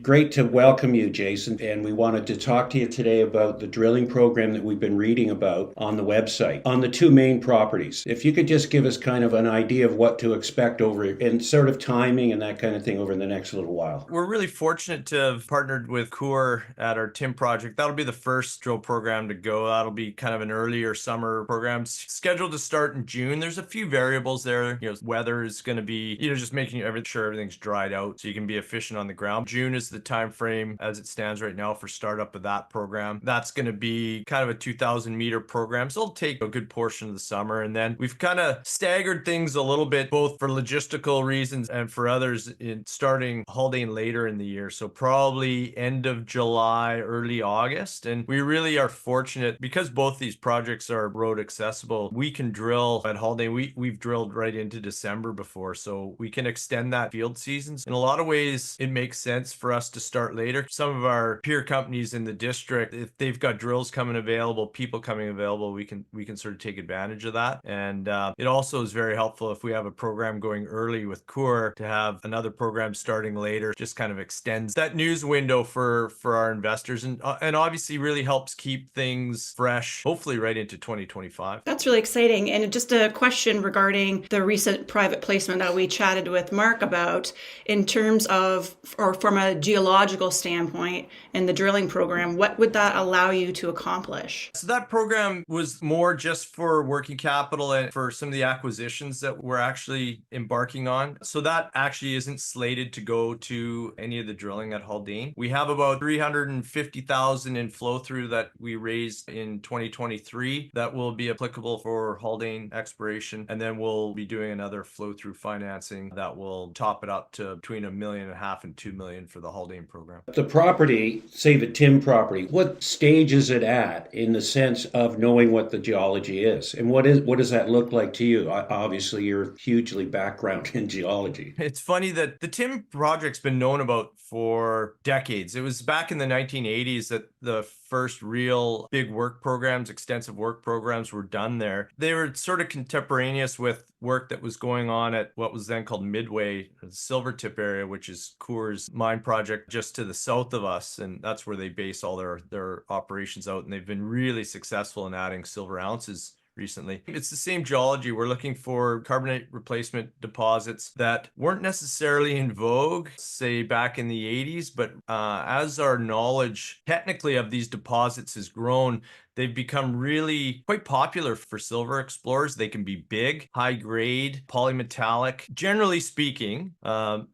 Great to welcome you, Jason. And we wanted to talk to you today about the drilling program that we've been reading about on the website on the two main properties. If you could just give us kind of an idea of what to expect over and sort of timing and that kind of thing over the next little while. We're really fortunate to have partnered with 𝗙𝗏 at our TIM project. That'll be the first drill program to go. That'll be kind of an earlier summer program scheduled to start in June. There's a few variables there. Weather is going to be, just making sure everything's dried out so you can be efficient on the ground. June is the time frame as it stands right now for startup of that program. That's going to be kind of a 2,000-meter program, so it'll take a good portion of the summer. And then we've kind of staggered things a little bit, both for logistical reasons and for others, in starting Haldane later in the year. So probably end of July, early August. And we really are fortunate because both these projects are road accessible. We can drill at Haldane. We've drilled right into December before, so we can extend that field seasons. In a lot of ways, it makes sense for us to start later. Some of our peer companies in the district, if they've got drills coming available, people coming available, we can sort of take advantage of that. And it also is very helpful if we have a program going early with 𝗙𝗏 to have another program starting later. Just kind of extends that news window for our investors, and obviously really helps keep things fresh, hopefully right into 2025. That's really exciting. And just a question regarding the recent private placement that we chatted with Mark about, in terms of, or from a geological standpoint in the drilling program, what would that allow you to accomplish? So that program was more just for working capital and for some of the acquisitions that we're actually embarking on. So that actually isn't slated to go to any of the drilling at Haldane. We have about 350,000 in flow through that we raised in 2023 that will be applicable for Haldane exploration. And then we'll be doing another flow through financing that will top it up to between $1.5 million and $2 million for the Haldane program. The property, say the TIM property, what stage is it at in the sense of knowing what the geology is? And what does that look like to you? Obviously, you're hugely background in geology. It's funny that the TIM project's been known about for decades. It was back in the 1980s that the first real big work programs, extensive work programs, were done there. They were sort of contemporaneous with work that was going on at what was then called Midway, the Silvertip area, which is 𝗙𝗏's mine project just to the south of us. And that's where they base all their operations out. And they've been really successful in adding silver ounces recently. It's the same geology. We're looking for carbonate replacement deposits that weren't necessarily in vogue, say back in the 80s, but as our knowledge technically of these deposits has grown, they've become really quite popular for silver explorers. They can be big, high grade, polymetallic. Generally speaking,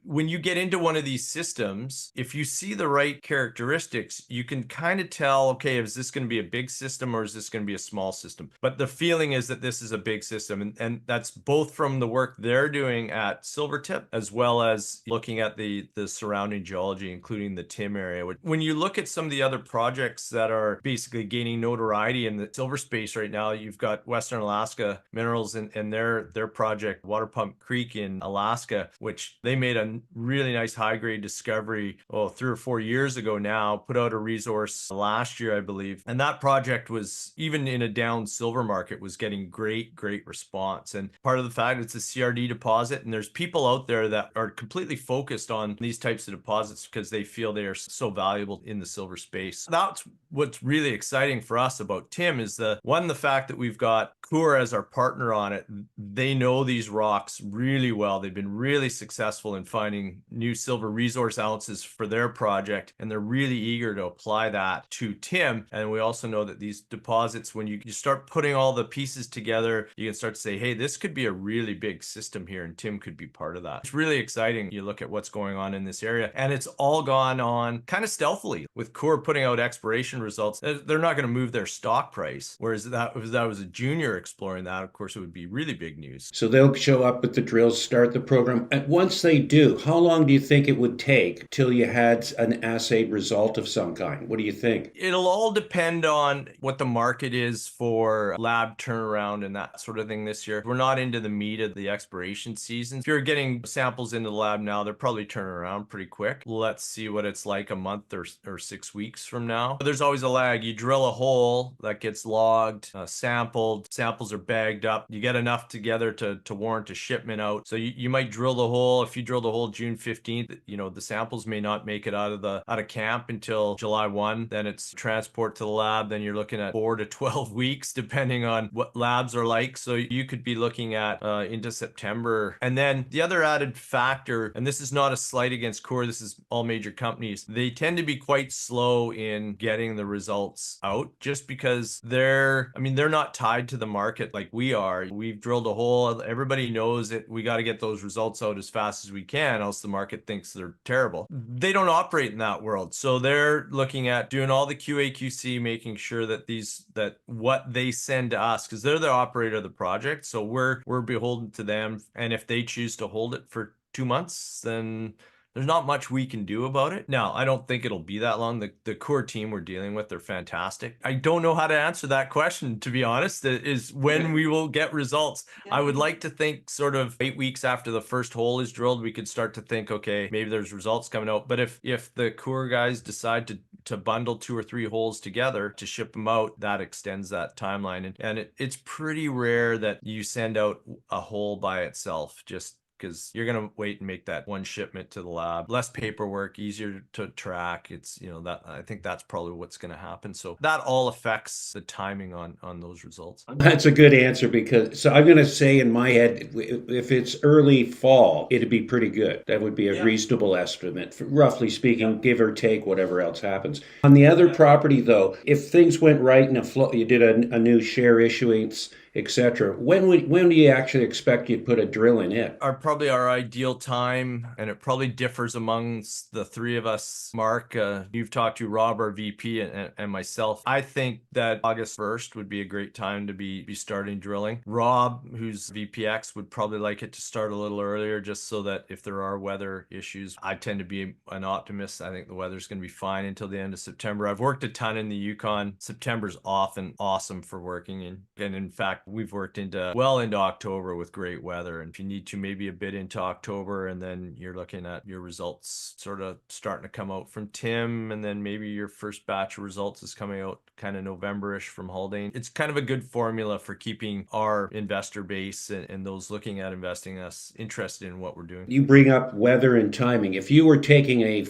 when you get into one of these systems, if you see the right characteristics, you can kind of tell, okay, is this going to be a big system or is this going to be a small system? But the feeling is that this is a big system. And that's both from the work they're doing at Silvertip, as well as looking at the surrounding geology, including the TIM area. When you look at some of the other projects that are basically gaining notoriety in the silver space right now, you've got Western Alaska Minerals and their project, Water Pump Creek in Alaska, which they made a really nice high-grade discovery, 3 or 4 years ago now, put out a resource last year, I believe. And that project was, even in a down silver market, was getting great response. And part of the fact it's a CRD deposit, and there's people out there that are completely focused on these types of deposits because they feel they are so valuable in the silver space. That's what's really exciting for us about TIM, is the fact that we've got 𝗙𝗏 as our partner on it. They know these rocks really well. They've been really successful in finding new silver resource ounces for their project, and they're really eager to apply that to TIM. And we also know that these deposits, when you start putting all the pieces together, you can start to say, hey, this could be a really big system here, and TIM could be part of that. It's really exciting. You look at what's going on in this area, and it's all gone on kind of stealthily. With 𝗙𝗏 putting out exploration results, they're not going to move their stock price. Whereas if that was a junior exploring that, of course, it would be really big news. So they'll show up with the drills, start the program. And once they do, how long do you think it would take till you had an assayed result of some kind? What do you think? It'll all depend on what the market is for lab turnaround and that sort of thing this year. We're not into the meat of the exploration season. If you're getting samples into the lab now, they're probably turning around pretty quick. Let's see what it's like a month or 6 weeks from now. But there's always a lag. You drill a hole that gets logged, sampled, samples are bagged up. You get enough together to warrant a shipment out. So you might drill the hole. If you drill the hole June 15th, you know, the samples may not make it out of camp until July 1. Then it's transport to the lab. Then you're looking at 4 to 12 weeks, depending on what labs are like. So you could be looking at into September. And then the other added factor, and this is not a slight against core, this is all major companies, they tend to be quite slow in getting the results out just because they're not tied to the market like we are. We've drilled a hole. Everybody knows that we got to get those results out as fast as we can, else the market thinks they're terrible. They don't operate in that world. So they're looking at doing all the QA/QC, making sure that what they send to us, because they're the operator of the project. So we're beholden to them. And if they choose to hold it for 2 months, then there's not much we can do about it. Now, I don't think it'll be that long. The core team we're dealing with, they're fantastic. I don't know how to answer that question, to be honest, is when we will get results. I would like to think sort of 8 weeks after the first hole is drilled, we could start to think, okay, maybe there's results coming out. But if the core guys decide to bundle 2 or 3 holes together to ship them out, that extends that timeline. And it's pretty rare that you send out a hole by itself, just because you're going to wait and make that one shipment to the lab. Less paperwork, easier to track. It's, you know, that I think that's probably what's going to happen. So that all affects the timing on those results. That's a good answer, because so I'm going to say in my head, if it's early fall, it'd be pretty good. That would be a reasonable estimate, roughly speaking, give or take whatever else happens. On the other property, though, if things went right and you did a new share issuance, etc., when do you actually expect you'd put a drill in it? Probably our ideal time, and it probably differs amongst the three of us. Mark, you've talked to Rob, our VP, and myself. I think that August 1st would be a great time to be starting drilling. Rob, who's VPX, would probably like it to start a little earlier, just so that if there are weather issues, I tend to be an optimist. I think the weather's going to be fine until the end of September. I've worked a ton in the Yukon. September's often awesome for working in, and in fact, we've worked well into October with great weather. And if you need to, maybe a bit into October, and then you're looking at your results sort of starting to come out from Tim, and then maybe your first batch of results is coming out kind of November-ish from Haldane. It's kind of a good formula for keeping our investor base and those looking at investing us interested in what we're doing. You bring up weather and timing. If you were taking a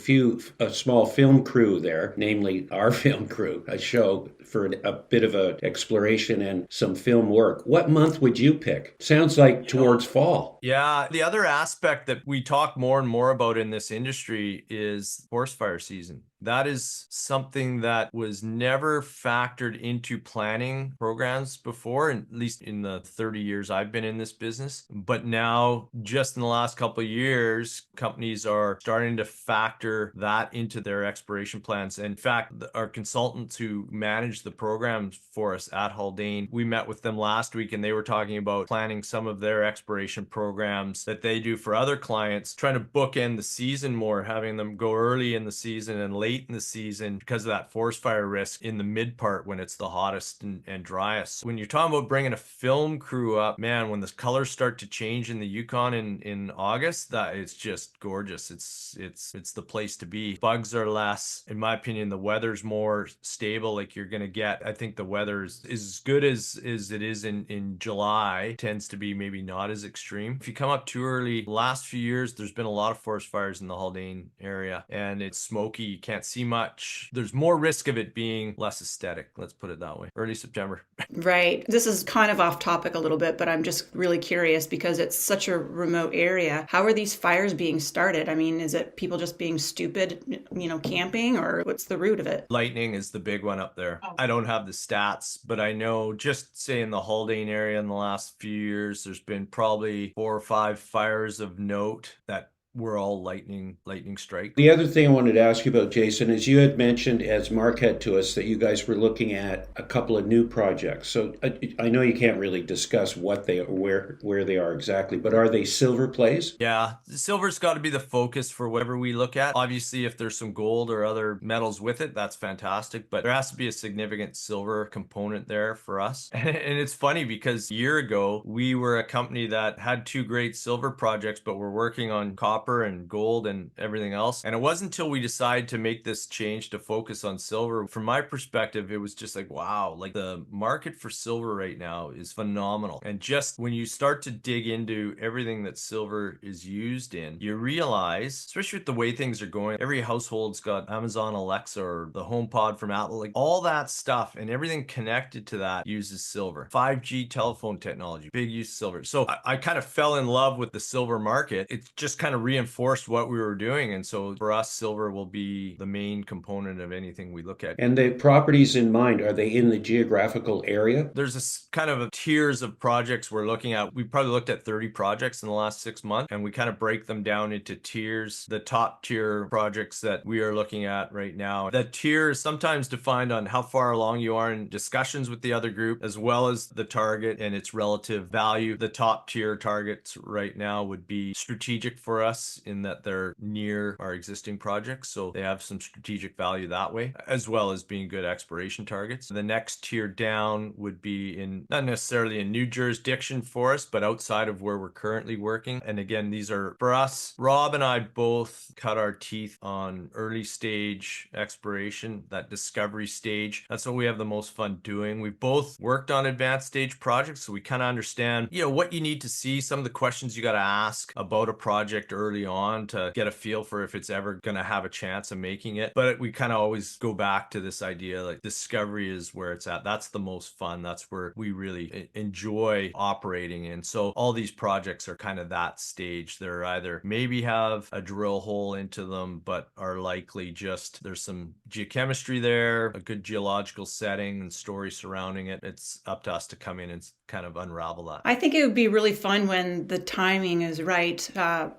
small film crew there, namely our film crew, a show for a bit of a exploration and some film work, what month would you pick? Sounds like towards fall. Yeah. The other aspect that we talk more and more about in this industry is forest fire season. That is something that was never factored into planning programs before, at least in the 30 years I've been in this business. But now, just in the last couple of years, companies are starting to factor that into their exploration plans. In fact, our consultants who manage the programs for us at Haldane, we met with them last week, and they were talking about planning some of their exploration programs that they do for other clients, trying to bookend the season more, having them go early in the season and late in the season because of that forest fire risk in the mid part when it's the hottest and driest. When you're talking about bringing a film crew up, man, when the colors start to change in the Yukon in August, that it's just gorgeous. It's the place to be. Bugs are less. In my opinion, the weather's more stable. Like you're going to get, I think the weather is as good as it is in July. Tends to be maybe not as extreme. If you come up too early, last few years, there's been a lot of forest fires in the Haldane area, and it's smoky. You can't see much. There's more risk of it being less aesthetic. Let's put it that way. Early September. Right. This is kind of off topic a little bit, but I'm just really curious because it's such a remote area. How are these fires being started? I mean, is it people just being stupid, camping, or what's the root of it? Lightning is the big one up there. I don't have the stats, but I know just say in the Haldane area in the last few years, there's been probably 4 or 5 fires of note that we're all lightning strike. The other thing I wanted to ask you about, Jason, is you had mentioned, as Mark had to us, that you guys were looking at a couple of new projects. So I know you can't really discuss what they where they are exactly, but are they silver plays? Yeah, silver's got to be the focus for whatever we look at. Obviously, if there's some gold or other metals with it, that's fantastic, but there has to be a significant silver component there for us. And it's funny because a year ago, we were a company that had two great silver projects, but we're working on copper and gold and everything else. And it wasn't until we decided to make this change to focus on silver. From my perspective, it was just like, wow, like the market for silver right now is phenomenal. And just when you start to dig into everything that silver is used in, you realize, especially with the way things are going, every household's got Amazon Alexa or the HomePod from Apple, like all that stuff and everything connected to that uses silver. 5G telephone technology, big use of silver. So I kind of fell in love with the silver market. It just kind of reinforced what we were doing. And so for us, silver will be the main component of anything we look at. And the properties in mind, are they in the geographical area? There's this kind of tiers of projects we're looking at. We probably looked at 30 projects in the last 6 months, and we kind of break them down into tiers. The top tier projects that we are looking at right now, that tier is sometimes defined on how far along you are in discussions with the other group, as well as the target and its relative value. The top tier targets right now would be strategic for us in that they're near our existing projects, so they have some strategic value that way, as well as being good exploration targets. The next tier down would be in not necessarily a new jurisdiction for us, but outside of where we're currently working. And again, these are for us. Rob and I both cut our teeth on early stage exploration, that discovery stage. That's what we have the most fun doing. We've both worked on advanced stage projects, so we kind of understand, what you need to see, some of the questions you got to ask about a project early on to get a feel for if it's ever going to have a chance of making it. But we kind of always go back to this idea, like discovery is where it's at. That's the most fun. That's where we really enjoy operating in. So all these projects are kind of that stage. They're either maybe have a drill hole into them, but are likely just there's some geochemistry there, a good geological setting and story surrounding it. It's up to us to come in and kind of unravel that. I think it would be really fun when the timing is right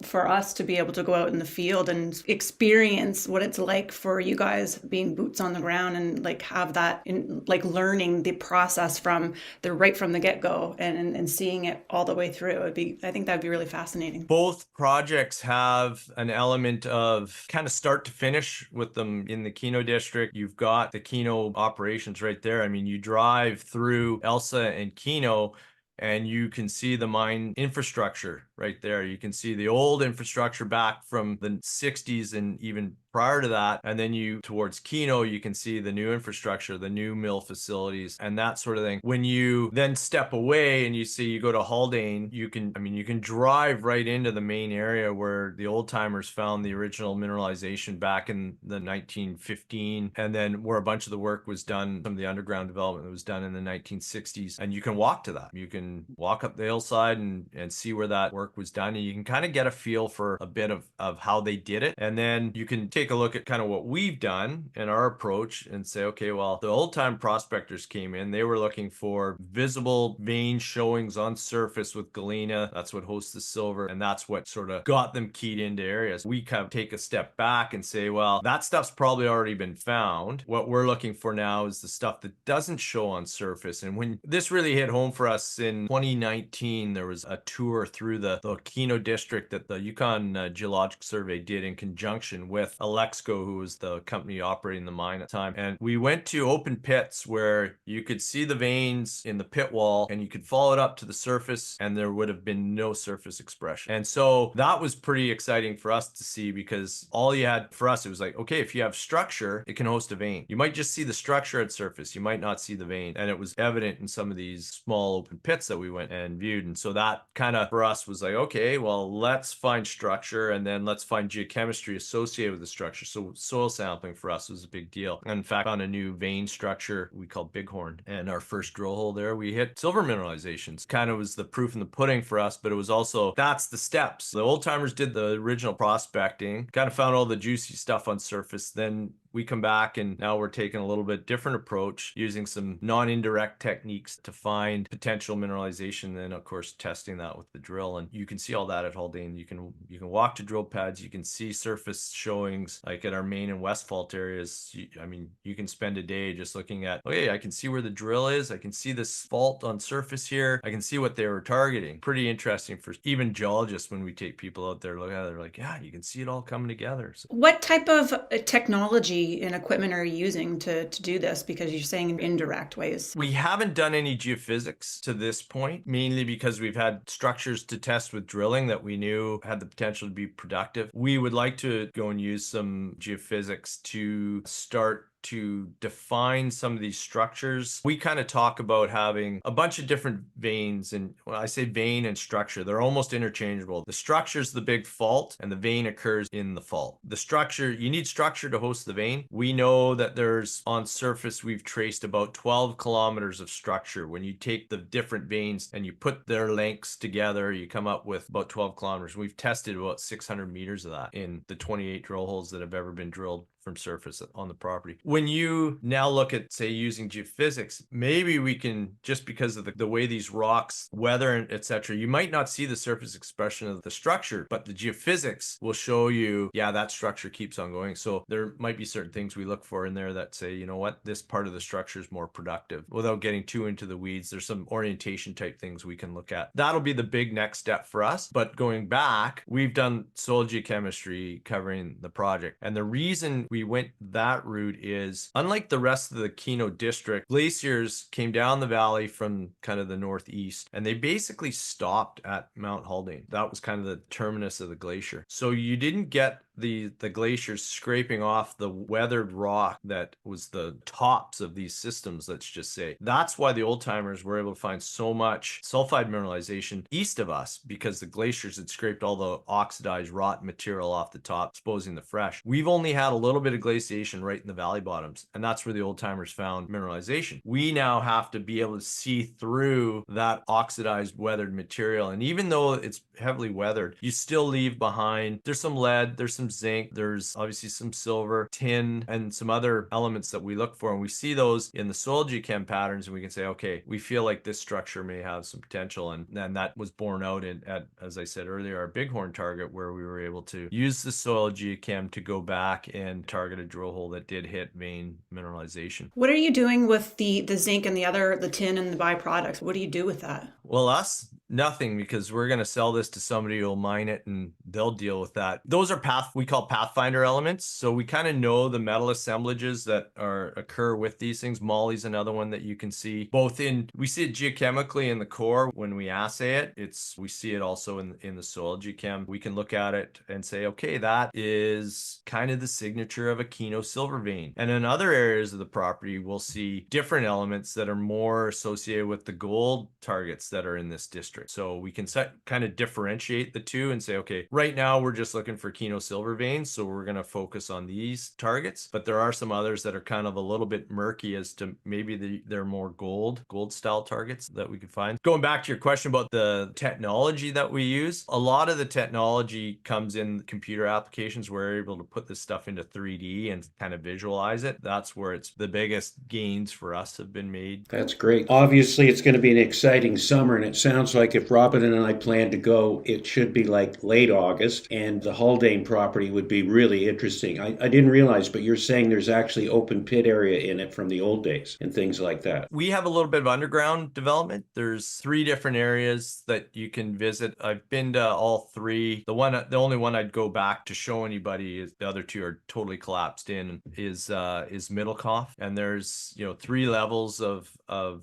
for us to be able to go out in the field and experience what it's like for you guys being boots on the ground and like have that in like learning the process from the get-go and seeing it all the way through. I think that'd be really fascinating. Both projects have an element of kind of start to finish with them. In the Keno district, you've got the Keno operations right there. I mean, you drive through 𝘙𝗟𝗄 and Keno and you can see the mine infrastructure right there. You can see the old infrastructure back from the 60s and even prior to that. And then towards Keno, you can see the new infrastructure, the new mill facilities and that sort of thing. When you then step away and you go to Haldane, you can drive right into the main area where the old timers found the original mineralization back in the 1915. And then where a bunch of the work was done, some of the underground development that was done in the 1960s. And you can walk to that. You can walk up the hillside and see where that work was done. And you can kind of get a feel for a bit of how they did it. And then you can take a look at kind of what we've done and our approach and say, okay, well, the old time prospectors came in, they were looking for visible vein showings on surface with galena. That's what hosts the silver. And that's what sort of got them keyed into areas. We kind of take a step back and say, well, that stuff's probably already been found. What we're looking for now is the stuff that doesn't show on surface. And when this really hit home for us in 2019, there was a tour through the Keno district that the Yukon Geologic Survey did in conjunction with 𝗙𝗟𝗄𝗏, who was the company operating the mine at the time. And we went to open pits where you could see the veins in the pit wall and you could follow it up to the surface and there would have been no surface expression. And so that was pretty exciting for us to see, because all you had for us, it was like, okay, if you have structure, it can host a vein. You might just see the structure at surface. You might not see the vein. And it was evident in some of these small open pits that we went and viewed. And so that kind of for us was like, okay, well, let's find structure and then let's find geochemistry associated with the structure. So soil sampling for us was a big deal. And in fact, on a new vein structure we call Bighorn, and our first drill hole there, we hit silver mineralizations. Kind of was the proof in the pudding for us, but it was also, that's the steps. The old timers did the original prospecting, kind of found all the juicy stuff on surface. Then we come back and now we're taking a little bit different approach using some non-indirect techniques to find potential mineralization, and of course testing that with the drill. And you can see all that at Haldane. You can walk to drill pads, you can see surface showings like at our main and west fault areas. I mean, you can spend a day just looking at, okay, I can see where the drill is, I can see this fault on surface here, I can see what they were targeting. Pretty interesting for even geologists when we take people out there, look at it, they're like, yeah, you can see it all coming together. So, what type of technology and equipment are you using to do this? Because you're saying in indirect ways. we haven't done any geophysics to this point, mainly because we've had structures to test with drilling that we knew had the potential to be productive. We would like to go and use some geophysics to start to define some of these structures. We kind of talk about having a bunch of different veins, and when I say vein and structure, they're almost interchangeable. The structure is the big fault and the vein occurs in the fault. The structure, you need structure to host the vein. We know that there's on surface, we've traced about 12 kilometers of structure. When you take the different veins and you put their lengths together, you come up with about 12 kilometers. We've tested about 600 meters of that in the 28 drill holes that have ever been drilled from surface on the property. When you now look at, say, using geophysics, maybe we can, just because of the way these rocks weather and etc., you might not see the surface expression of the structure, but the geophysics will show you, yeah, that structure keeps on going. So there might be certain things we look for in there that say, you know what, this part of the structure is more productive. Without getting too into the weeds, there's some orientation type things we can look at. That'll be the big next step for us. But going back, we've done soil geochemistry covering the project. And the reason we went that route is, unlike the rest of the 𝘊𝗏 district, glaciers came down the valley from kind of the northeast, and they basically stopped at Mount Haldane. That was kind of the terminus of the glacier. So you didn't get the glaciers scraping off the weathered rock that was the tops of these systems, let's just say. That's why the old timers were able to find so much sulfide mineralization east of us, because the glaciers had scraped all the oxidized rotten material off the top, exposing the fresh. We've only had a little bit of glaciation right in the valley bottoms, and that's where the old timers found mineralization. We now have to be able to see through that oxidized weathered material, and even though it's heavily weathered, you still leave behind, there's some lead, there's some zinc, there's obviously some silver, tin, and some other elements that we look for, and we see those in the soil geochem patterns, and we can say, okay, we feel like this structure may have some potential. And that was borne out at, as I said earlier, our bighorn target, where we were able to use the soil geochem to go back and target a drill hole that did hit vein mineralization. What are you doing with the zinc and the tin and the byproducts? What do you do with that? Well, nothing, because we're going to sell this to somebody who'll mine it and they'll deal with that. Those are we call pathfinder elements. So we kind of know the metal assemblages that occur with these things. Moly's another one that you can see we see it geochemically in the core when we assay it. We see it also in the soil geochem. We can look at it and say, okay, that is kind of the signature of a 𝘊𝗏 silver vein. And in other areas of the property, we'll see different elements that are more associated with the gold targets that are in this district. So we can kind of differentiate the two and say, okay, right now we're just looking for 𝘊𝗏 silver veins, so we're going to focus on these targets. But there are some others that are kind of a little bit murky as to maybe they're more gold style targets that we could find. Going back to your question about the technology that we use, a lot of the technology comes in computer applications. We're able to put this stuff into 3D and kind of visualize it. That's where the biggest gains for us have been made. That's great. Obviously, it's going to be an exciting summer, and it sounds like if Robin and I plan to go, it should be like late August, and the Haldane property would be really interesting. I didn't realize, but you're saying there's actually open pit area in it from the old days and things like that. We have a little bit of underground development. There's 3 different areas that you can visit. I've been to all 3. The only one I'd go back to show anybody is the other 2 are totally collapsed in is 𝗏𝗏𝗏, and there's 3 levels of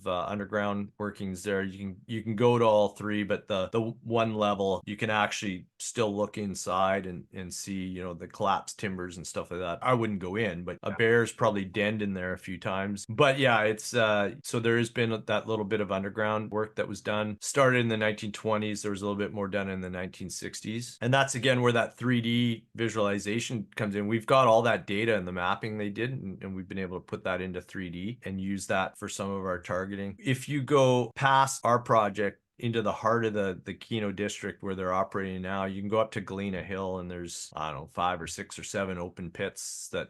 underground workings there. You can go to all 3, but the one level you can actually still look inside and see the collapsed timbers and stuff like that. I wouldn't go in, but a bear's probably denned in there a few times. But yeah, it's so there has been that little bit of underground work that was done. Started in the 1920s. There was a little bit more done in the 1960s, and that's again where that 3D visualization comes in. We've got all that data and the mapping they did, and we've been able to put that into 3D and use that for some of our targeting. If you go past our project into the heart of the 𝘊𝗏 district where they're operating now, you can go up to Galena Hill, and there's, I don't know, 5 or 6 or 7 open pits that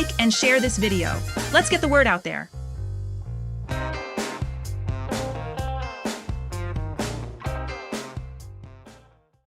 like and share this video. Let's get the word out there.